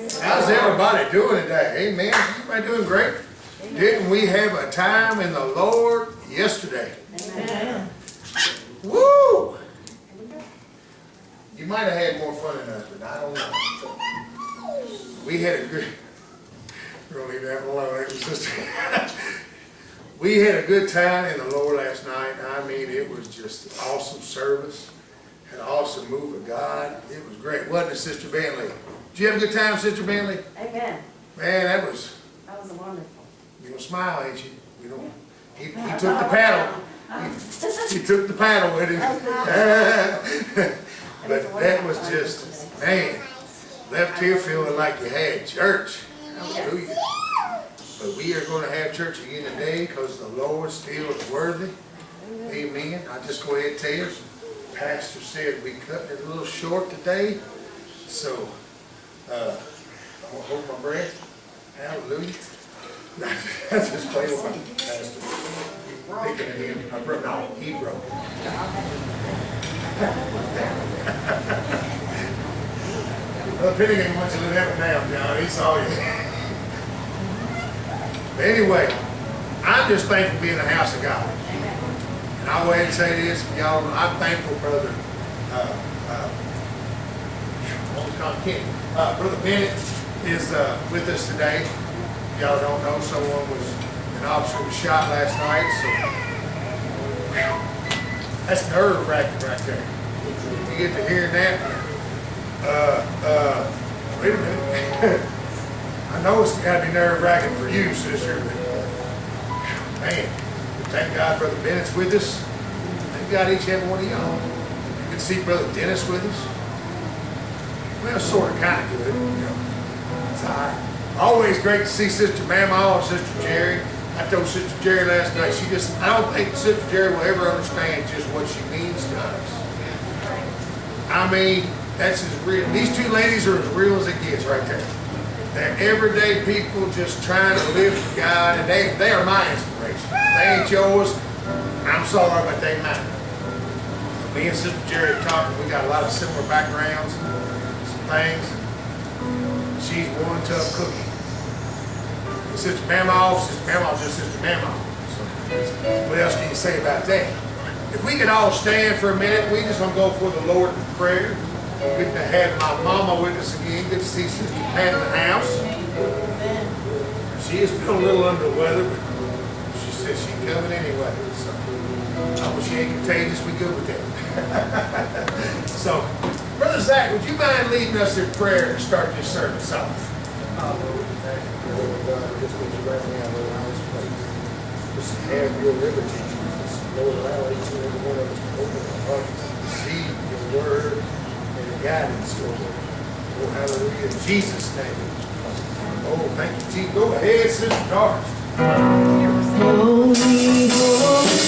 How's everybody doing today? Amen. Everybody doing great? Didn't we have a time in the Lord yesterday? Amen. Woo! You might have had more fun than us, but I don't know. We had a good... We're going to leave that alone, ain't we, sister? We had a good time in the Lord last night. I mean, it was just an awesome service. An awesome move of God. It was great, wasn't it, Sister Bentley? Did you have a good time, Sister Bentley? Amen. Man, that was wonderful. You don't smile, ain't you? You don't. He took the paddle. He took the paddle with him. But that was just, man, left here feeling like you had church. Hallelujah. But we are going to have church again today because the Lord still is worthy. Amen. I'll just go ahead and tell you. Pastor said we cut it a little short today. So, I'm going to hold my breath. Hallelujah. I just played with my pastor. Thinking of him. I broke. No, he broke. Well, Penny didn't want you to let him down, John. He saw you. But anyway, I'm just thankful to be in the house of God. And I'll go ahead and say this, y'all. I'm thankful, Brother. Kenny. Brother Bennett is with us today. Y'all don't know, someone an officer was shot last night, so that's nerve-wracking right there. You get to hearing that. Wait a minute. I know it's got to be nerve-wracking for you, sister, but man, thank God Brother Bennett's with us. Thank God each and every one of y'all. You can see Brother Dennis with us. Well, sort of, kind of good, you know. It's all right. Always great to see Sister Mama and Sister Jerry. I told Sister Jerry last night, I don't think Sister Jerry will ever understand just what she means to us. I mean, that's as real. These two ladies are as real as it gets right there. They're everyday people just trying to live for God, and they are my inspiration. They ain't yours. I'm sorry, but they mine. Me and Sister Jerry are talking. We got a lot of similar backgrounds, some things. She's one tough cookie. And Sister Mama's just Sister Mama. So what else can you say about that? If we could all stand for a minute, we just want to go for the Lord in prayer. Good to have my mama with us again. Good to see Sister Pat in the house. She is feeling a little under the weather, but she says she's coming anyway. So I wish she ain't contagious. We good with that. So, Brother Zach, would you mind leading us in prayer to start this service off? Just have your liberty, Jesus. Lord, allow each and every one of us to open our hearts to receive your word and the guidance, Lord. Oh, hallelujah. In Jesus' name. Oh, thank you, Jesus. Go ahead, Sister Doris. Holy, holy,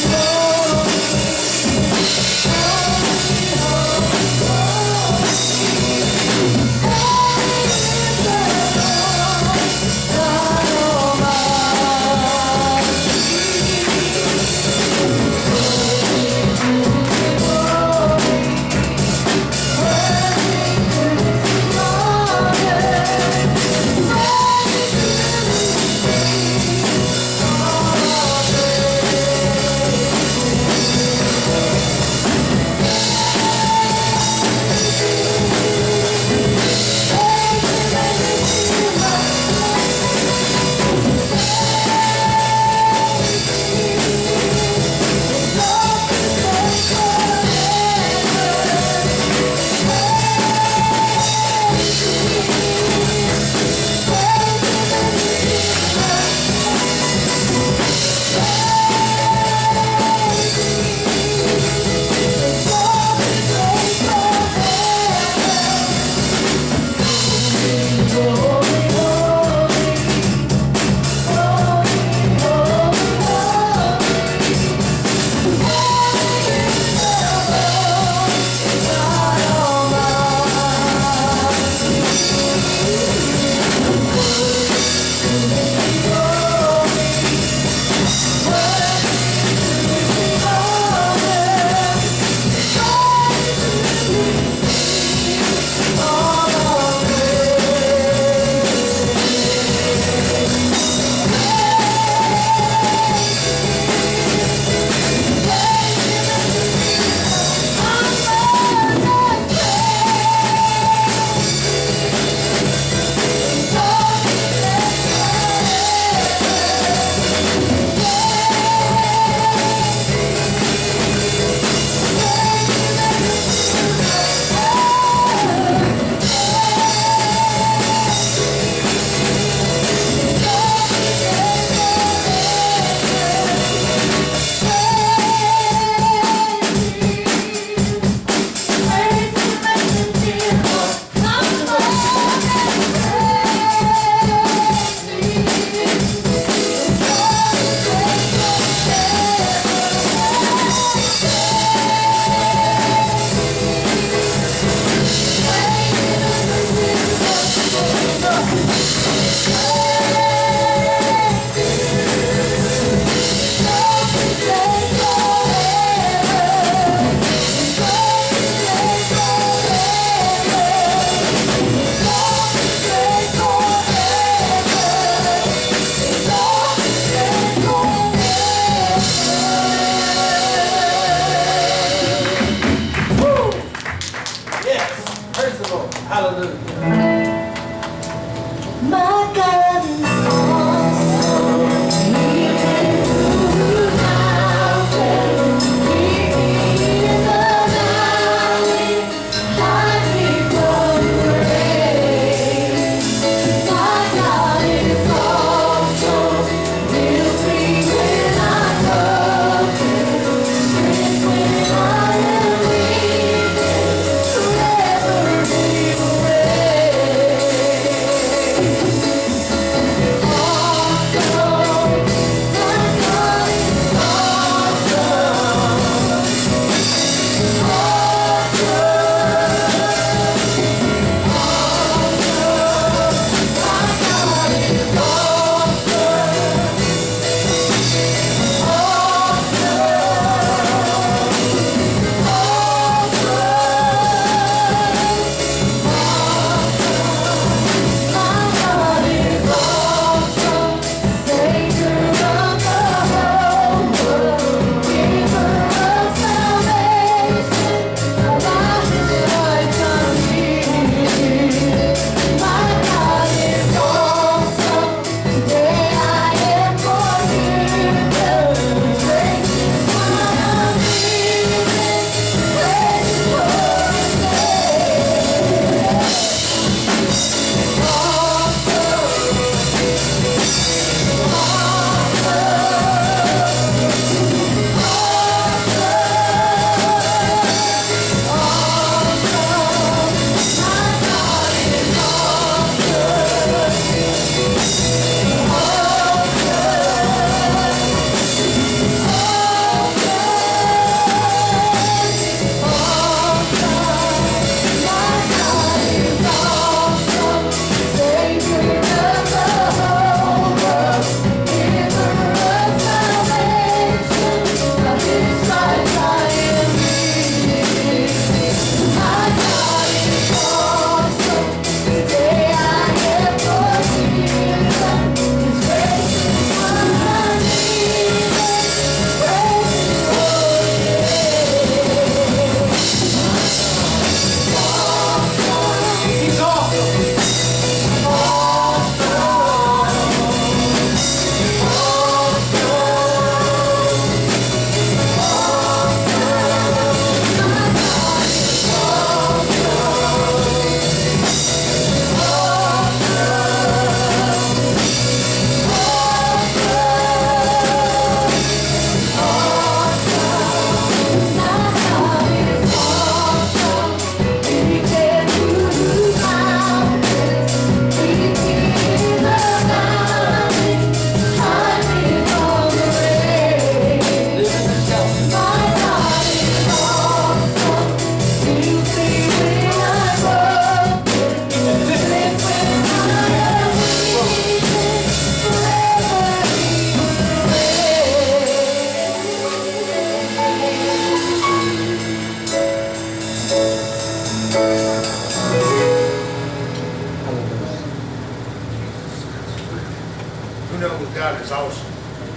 Who knows God is awesome?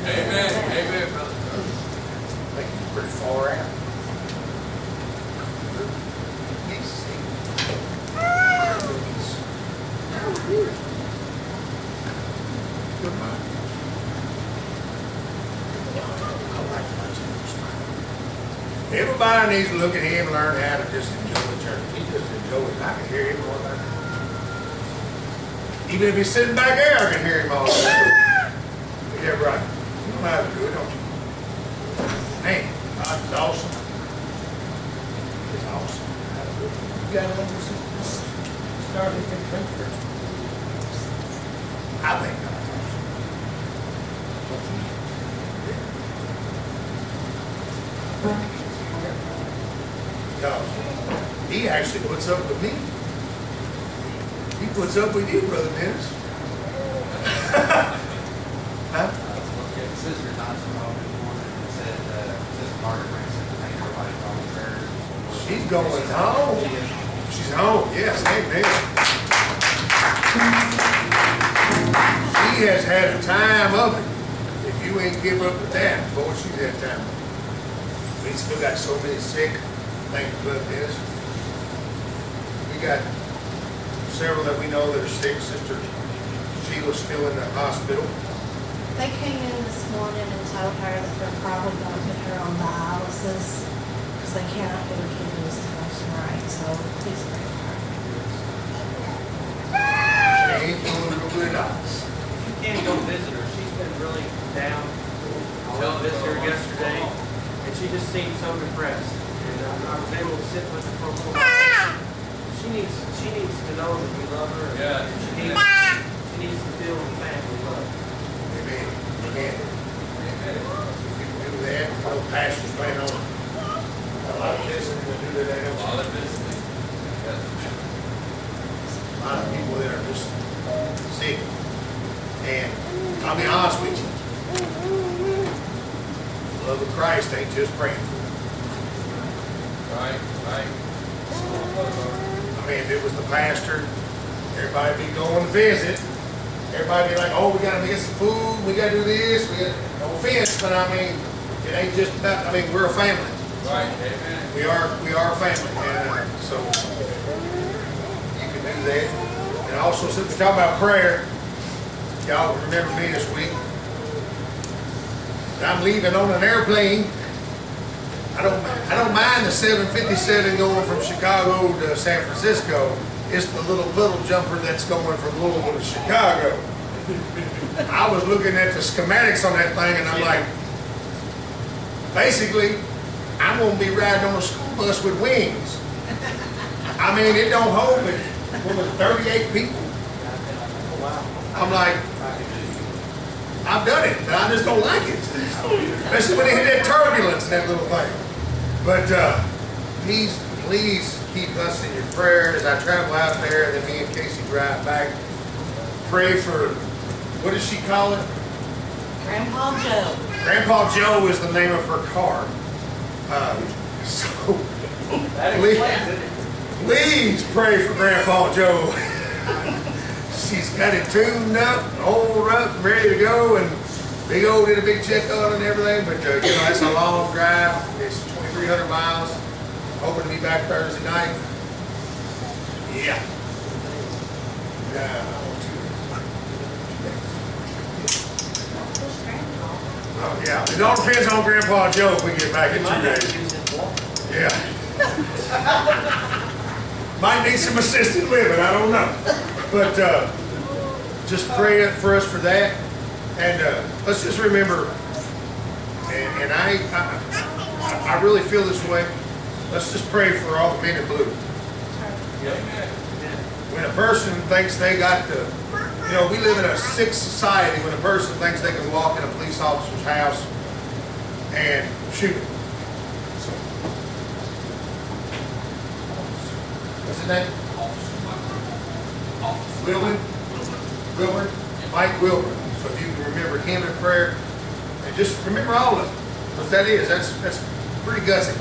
Amen. Amen, brother. I think he's pretty far out. He's sick. Good mind. I like watching him smile. Everybody needs to look at him and learn how to just enjoy the church. He just enjoys it. I can hear him all the time. Even if he's sitting back there, I can hear him all the time. Yeah, right. You know how to do it, don't you? Man, God is awesome. He's awesome. You got another sister? Started in church. I think God's awesome. Because he actually puts up with me. He puts up with you, Brother Dennis. Huh? Sister Johnson this morning and said, Sister Margaret Branson, thank everybody for all the prayers. She's going home. She's home, yes, amen. She has had a time of it. If you ain't give up with that, boy, she's had time of it. We still got so many sick. Thank you, Brother Dennis. We got several that we know that are sick. Sister Sheila's still in the hospital. They came in this morning and told her that they're probably going to put her on dialysis because they cannot get her kidneys to function right. So please pray for her. She ain't doing real good at all. You can't go visit her. She's been really down. I went to visit her yesterday, and she just seemed so depressed. And I was able to sit with her for a little while. She needs to know that we love her. Yeah. She needs to feel the family love. Amen. Amen. You can do that. No pastors plan on a lot of listening to do that. A lot of visiting. Yes. A lot of people that are just sick. And I'll be honest with you. The love of Christ ain't just praying for them. Right, right. I mean, if it was the pastor, everybody be going to visit. Everybody be like, oh, we got to get some food. We got to do this. No offense, but I mean, it ain't just about, I mean, we're a family. Right, amen. We are a family. And so you can do that. And also, since we're talking about prayer, y'all remember me this week. I'm leaving on an airplane. I don't mind the 757 going from Chicago to San Francisco. It's the little jumper that's going from Louisville to Chicago. I was looking at the schematics on that thing, and I'm like, basically, I'm going to be riding on a school bus with wings. I mean, it don't hold me. What was it, 38 people? I'm like, I've done it, but I just don't like it. Especially when they hit that turbulence and that little thing. But please keep us in your prayers as I travel out there, and then me and Casey drive back. Pray for, what does she call it? Grandpa Joe. Grandpa Joe is the name of her car. So That explains it. please pray for Grandpa Joe. She's got it tuned up, oiled up, ready to go, and big old did a big check on it and everything. But you know, that's a long drive. It's 2,300 miles. Hoping to be back Thursday night. Yeah. Oh yeah. It all depends on Grandpa Joe if we get back in 2 Might have to days. use this walker. Yeah. Might need some assisted living, I don't know. But just pray for us for that. And let's just remember, and I really feel this way, let's just pray for all the men in blue. Amen. When a person thinks they got to, you know, we live in a sick society when a person thinks they can walk in a police officer's house and shoot him. So, what's his name? Wilbur? Mike Wilbur. So if you can remember him in prayer, and just remember all of them. Because that's pretty gutsy.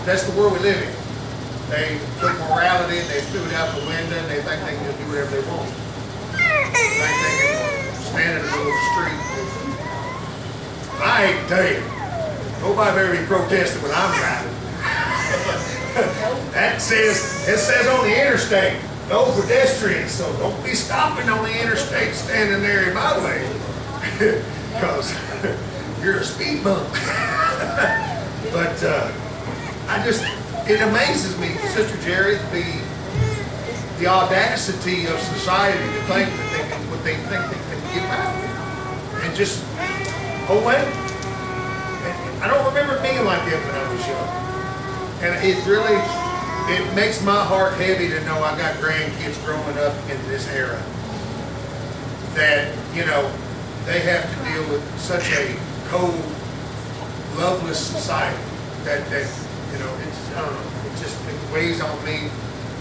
That's the world we live in. They took morality and they threw it out the window and they think they can just do whatever they want. They think they can standing in the middle of the street. I ain't tell you, nobody better be protesting when I'm driving. It says on the interstate, no pedestrians, so don't be stopping on the interstate standing there in my way. Because you're a speed bump. But it amazes me, Sister Jerry, the audacity of society to think that they can get by with. And just, oh wait, I don't remember being like that when I was young. And it makes my heart heavy to know I got grandkids growing up in this era that, you know, they have to deal with such a cold, loveless society that you know, it's, I don't know, it weighs on me.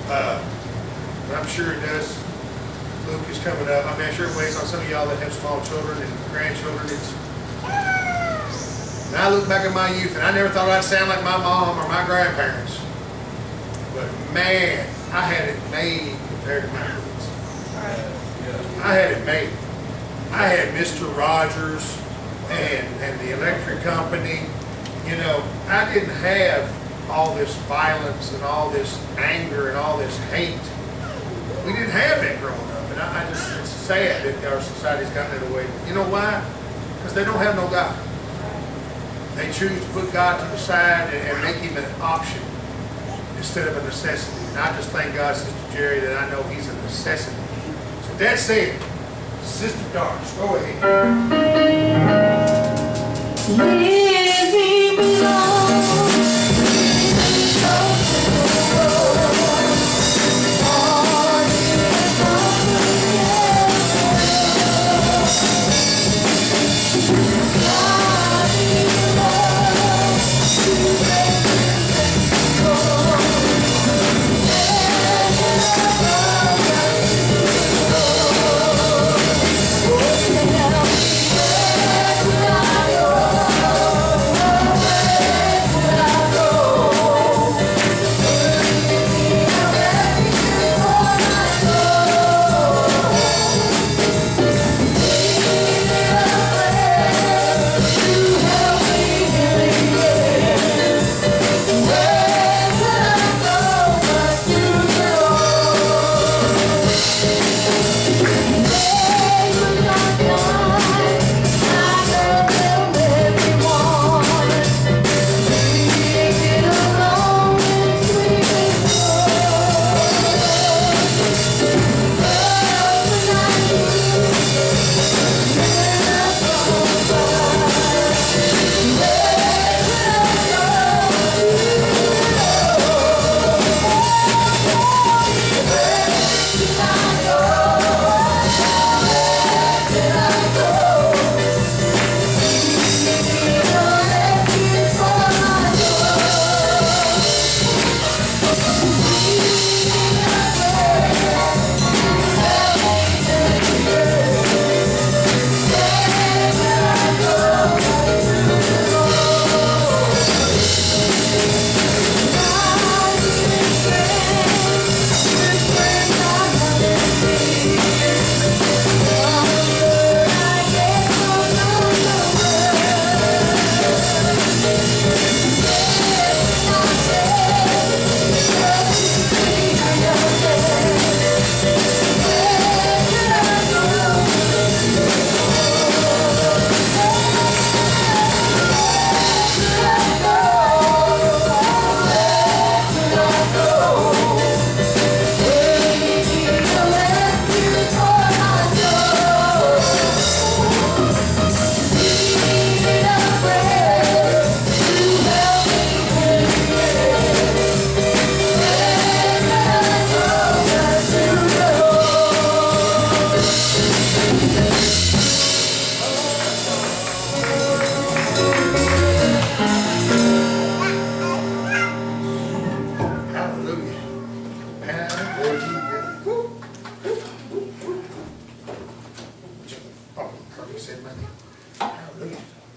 But I'm sure it does. Luke is coming up. I mean, I'm sure it weighs on some of y'all that have small children and grandchildren. And I look back at my youth, and I never thought I'd sound like my mom or my grandparents. But man, I had it made compared to my kids. I had it made. I had Mr. Rogers and the electric company. You know, I didn't have all this violence and all this anger and all this hate. We didn't have that growing up. And it's sad that our society's gotten it away. You know why? Because they don't have no God. They choose to put God to the side and make him an option instead of a necessity. And I just thank God, Sister Jerry, that I know he's a necessity. So that said, Sister Doris, go ahead. Living alone,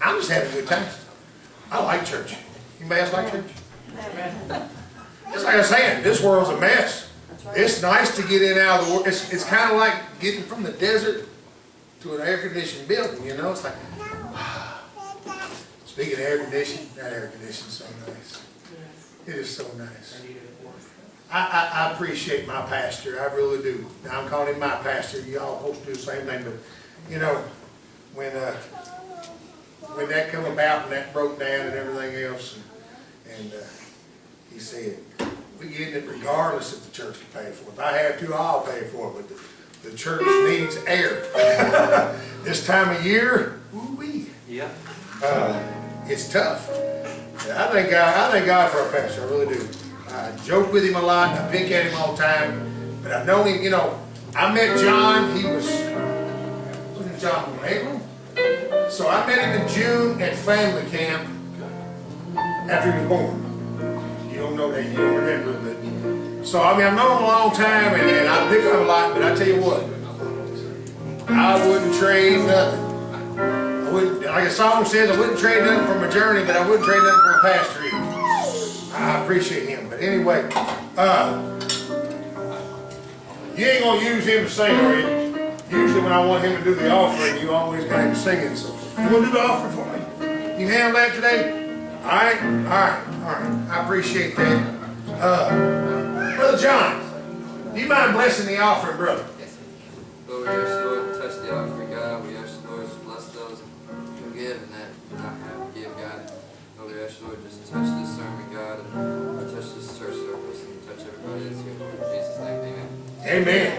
I'm just having a good time. I like church. Anybody else like church? Just like I was saying, this world's a mess. It's nice to get in out of the world. It's kind of like getting from the desert to an air-conditioned building, you know? It's like, speaking of air conditioning, that air conditioning's so nice. It is so nice. I appreciate my pastor, I really do. Now, I'm calling him my pastor, y'all supposed to do the same thing, but, you know, when that come about and that broke down and everything else, and he said, we getting it regardless if the church can pay for it. If I have to, I'll pay for it, but the church needs air. This time of year, woo-wee. Yeah. It's tough. I thank God for our pastor, I really do. I joke with him a lot, I pick at him all the time, but I've known him, you know, I met John, wasn't John in April? So I met him in June at family camp after he was born. You don't know that, you don't remember, but, so I mean, I've known him a long time, and I pick up a lot, but I tell you what, I wouldn't trade nothing. I wouldn't, like a song says, I wouldn't trade nothing for my journey, but I wouldn't trade nothing for a pastor either. I appreciate him, but anyway, you ain't gonna use him to sing, are you? Usually when I want him to do the offering, you always got him singing, so you wanna do the offering for me? You handle that today? Alright, I appreciate that. Brother John, do you mind blessing the offering, brother? Lord, we ask the Lord to touch the offering, God. We ask the Lord to bless those who give and that do not have to give, God. Lord, we ask the Lord just to touch this sermon, God, and touch this church service, and touch everybody that's here. Lord, in Jesus' name, amen. Amen.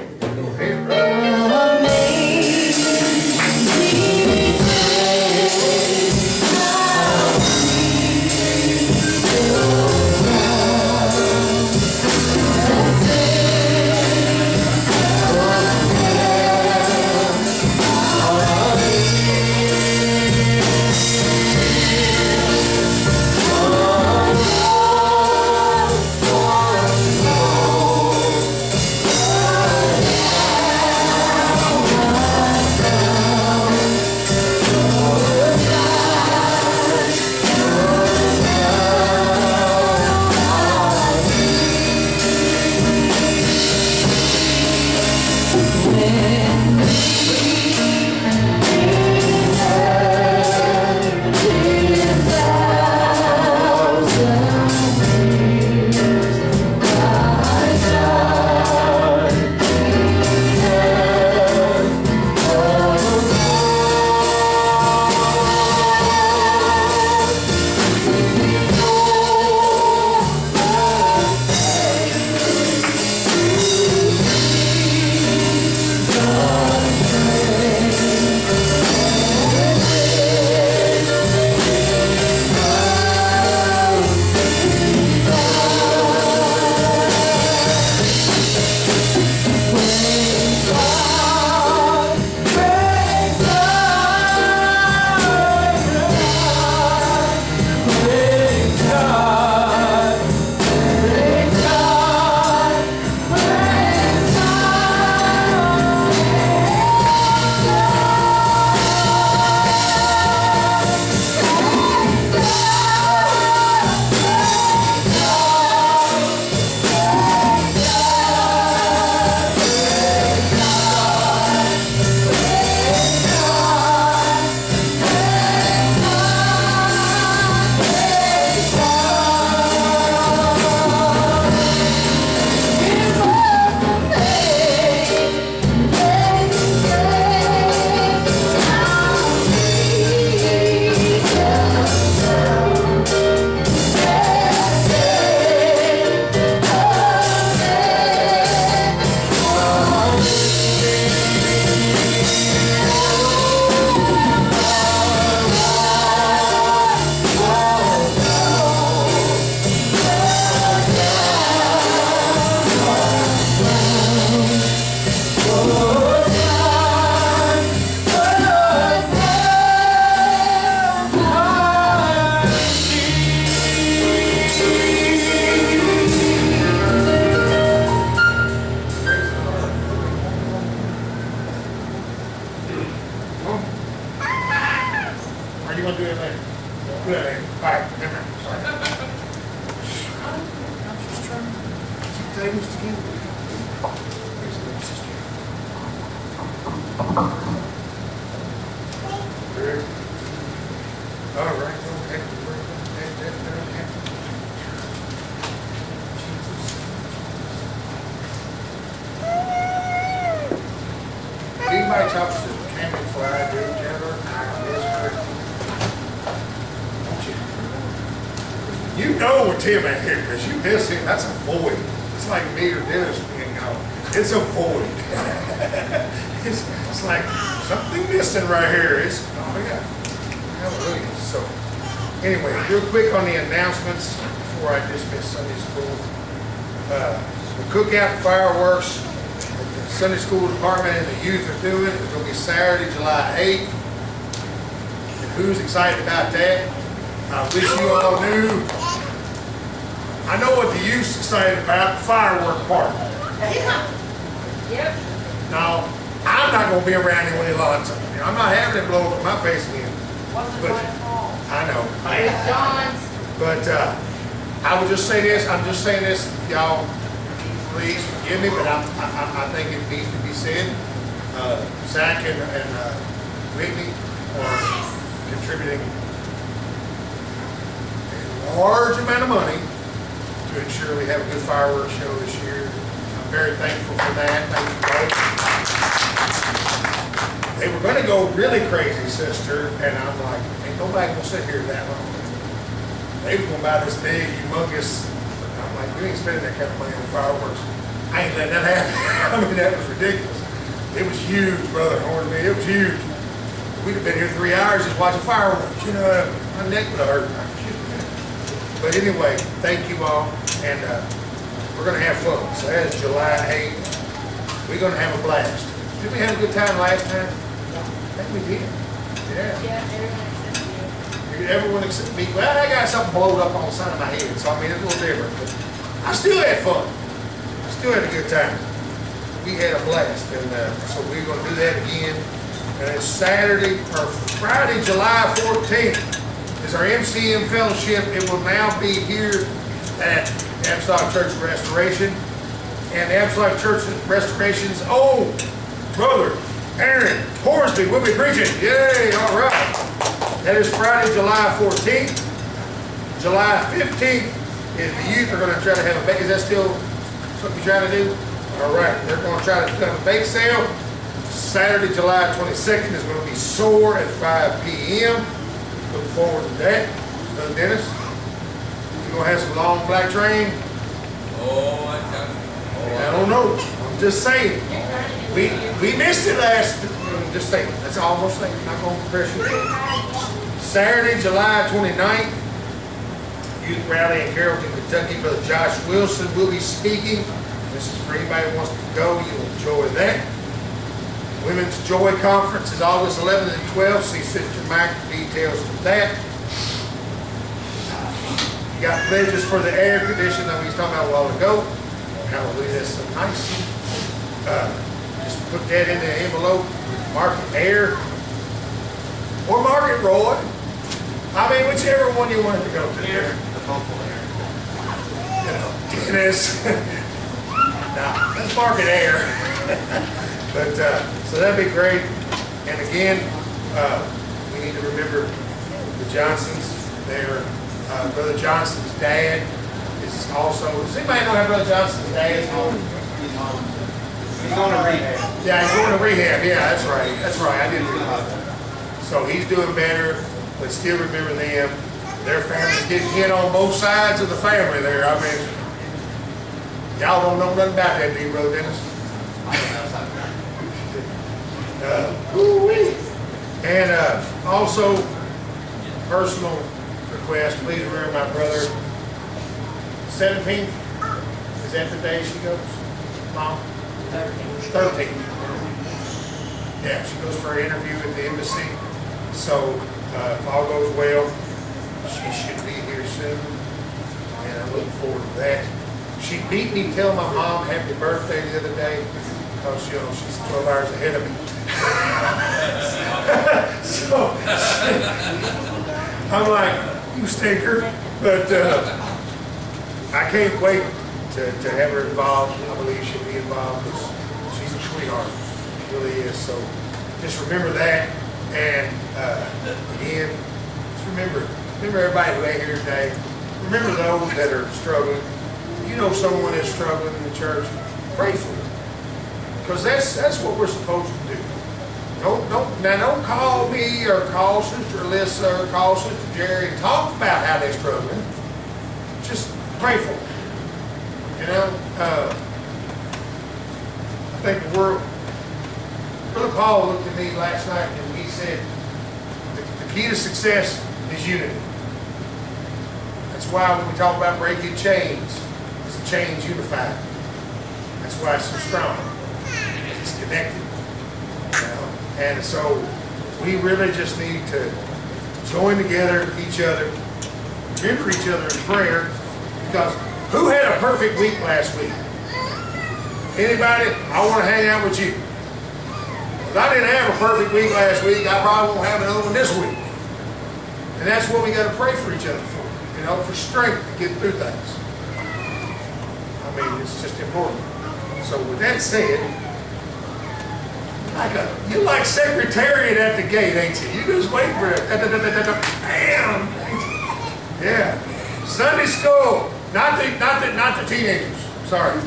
Anybody talk to Cammy before I do, Jennifer? I miss her. You know when Tim ain't here, because you miss him, that's a void. It's like me or Dennis being gone. It's a void. it's like something missing right here. It's, oh yeah. Hallelujah. So, anyway, real quick on the announcements before I dismiss Sunday school. The cookout and fireworks that the Sunday school department and the youth are doing is going to be Saturday, July 8th. And who's excited about that? I wish you all knew. I know what the youth's excited about, the firework party. Yep. Now, I'm not going to be around here when it launches. I'm not having it blow up in my face again. But, I know. John's. But I would just say this. I'm just saying this, y'all. Please forgive me, but I think it needs to be said. Zach and Whitney are contributing a large amount of money to ensure we have a good fireworks show this year. I'm very thankful for that. Thank you both. They were going to go really crazy, sister, and I'm like, ain't nobody going to sit here that long. They were going to buy this big, humongous. I'm like, you ain't spending that kind of money on fireworks. I ain't letting that happen. I mean, that was ridiculous. It was huge, brother Hornby. It was huge. We'd have been here 3 hours just watching fireworks. You know, my neck would have hurt. But anyway, thank you all, and we're going to have fun. So that's July 8th. We're going to have a blast. Did we have a good time last time? I think we did. Yeah. Yeah, Everyone except me. Well, I got something blowed up on the side of my head, so I mean, it's a little different. But I still had fun. I still had a good time. We had a blast, and so we're going to do that again. And it's Saturday, or Friday, July 14th. Is our MCM fellowship. It will now be here at the Apostolic Church of Restoration. And the Apostolic Church of Restoration's own brother, Aaron Hornsby, will be preaching. Yay, all right. That is Friday, July 14th. July 15th is the youth are going to try to have a bake. Is that still something you're trying to do? All right. They're going to try to have a bake sale. Saturday, July 22nd is going to be SOAR at 5 p.m. Look forward to that. Dennis, you going to have some long black train? Oh, I tell you. I don't know. I'm just saying. We missed it last. I'm just saying. That's all I'm saying. I'm not going to pressure you. Saturday, July 29th, Youth Rally in Carrollton, Kentucky. Brother Josh Wilson will be speaking. This is for anybody who wants to go. You'll enjoy that. Women's Joy Conference is August 11th and 12th. See Sister Mac for details of that. You got pledges for the air conditioning that we was talking about a while ago. Hallelujah, that's so nice. Just put that in the envelope. Mark it air. Or mark it Roy. I mean, whichever one you want it to go to. Air, the vocal air. You know, Dennis. Nah, let's mark it air. But, so that'd be great. And again, we need to remember the Johnsons. Their Brother Johnson's dad is also, does anybody know how Brother Johnson's dad is going? He's going to rehab. Yeah, he's going to rehab. Yeah, that's right. That's right. I didn't realize that. So he's doing better, but still remember them. Their family's getting hit on both sides of the family there. I mean, y'all don't know nothing about that, do you, Brother Dennis? And also, personal request, please remember my brother, 17th, is that the day she goes? Mom? 13th. Yeah, she goes for an interview at the embassy. So, if all goes well, she should be here soon. And I'm looking forward to that. She beat me telling my mom happy birthday the other day because, you know, she's 12 hours ahead of me. So, I'm like, you stinker. But I can't wait to have her involved. I believe she'll be involved because she's a sweetheart. She really is. So just remember that. And again, just remember everybody who ain't here today. Remember those that are struggling. You know someone that's struggling in the church, pray for them. Because that's what we're supposed to do. Don't call me or call Sister Alyssa or call Sister Jerry and talk about how they're struggling. Just pray for them. You know, I think the world, Brother Paul looked at me last night and he said, the key to success is unity. That's why when we talk about breaking chains, it's a chains unified. That's why it's so strong. It's connected. You know? And so we really just need to join together each other, remember each other in prayer, because who had a perfect week last week? Anybody? I want to hang out with you. If I didn't have a perfect week last week, I probably won't have another one this week. And that's what we got to pray for each other for, you know, for strength to get through things. I mean, it's just important. So with that said, you're like Secretariat at the gate, ain't you? You just wait for it. Bam! Yeah. Sunday school. Not the teenagers. Sorry.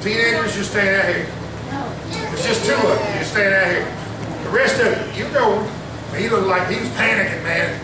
Teenagers, you're staying out here. There's just two of them. You're staying out here. The rest of you, you know, he looked like he was panicking, man.